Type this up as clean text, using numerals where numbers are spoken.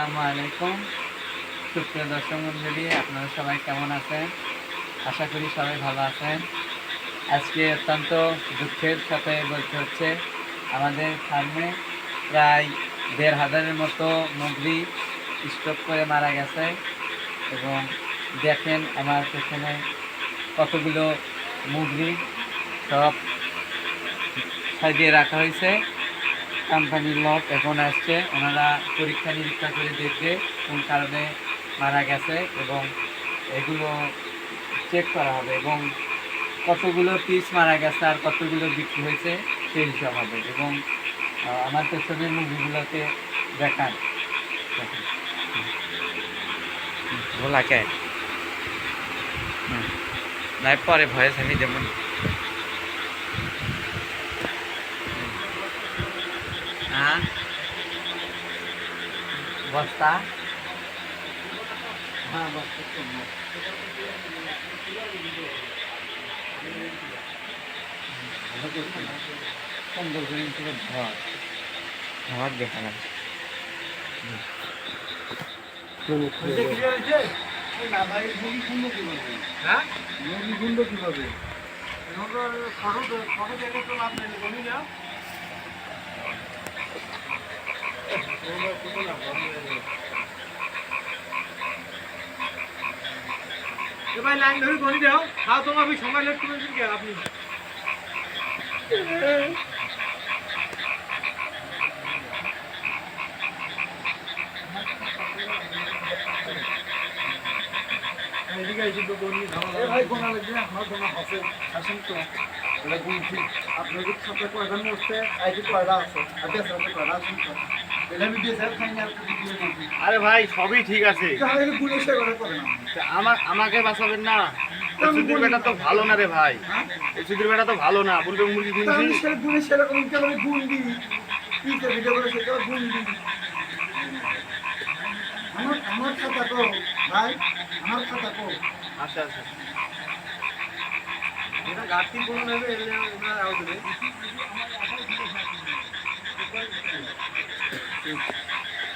আসসালামু আলাইকুম সুপ্রিয় দর্শক মণ্ডলী, আপনারা সবাই কেমন আছেন? আশা করি সবাই ভালো আছেন। আজকে অত্যন্ত দুঃখের সাথে বলতে হচ্ছে, আমাদের ফার্মে প্রায় ১,৫০০-এর মতো মুরগি স্টক করে মারা গেছে। এবং দেখেন আমার পেছনে কতগুলো মুরগি সব সাজিয়ে রাখা হয়েছে। কোম্পানির লোক এখন আসছে, ওনারা পরীক্ষা নিরীক্ষা করে দেখবে কোন কারণে মারা গেছে এবং এগুলো চেক করা হবে এবং কতগুলো পিস মারা গেছে আর কতগুলো বিক্রি হয়েছে সেই হিসাব হবে। এবং আমার পেছনের মুরগিগুলোকে দেখান। ভোলাকে নাই পরে ভয়েস আমি যেমন হ্যাঁ বস্তা, হ্যাঁ বস্তা সুন্দর করে ঘর আমার দেখানো ভাই লাইন ধরে গনি দাও। হ্যাঁ তোমার সময় লেট করেছেন কি আপনি? এদিকে এসে তো গনি ধাওয়া ভাই গোনা লাগবে না, আমার গোনা আছে আসেন তো এটা গুনছি। আপনাদের সাথে কয়জন বসছে আইডি কয়টা আছে আর দেশ আছে কয়টা আছে তো এটা ভিডিও স্যার খাইনি আর ভিডিও করছি। আরে ভাই সবই ঠিক আছে, তাহলে গুনে শেয়ার করে না আমাকে বাঁচাবেন না। সুধীর বেটা তো ভালো না রে ভাই, এই সুধীর বেটা তো ভালো না। বলবে মুরগি কিনছি আমি সেটা গুনে শেয়ার করুন, কেন আমি গুন দিই কি যে ভিডিও করে সেটা গুন দিই। আমার খাতা তো ভাই, আমার খাতা তো আচ্ছা আচ্ছা এটা ঘাটতি কোন নেবে এগুলো আমরা আউট দেবে।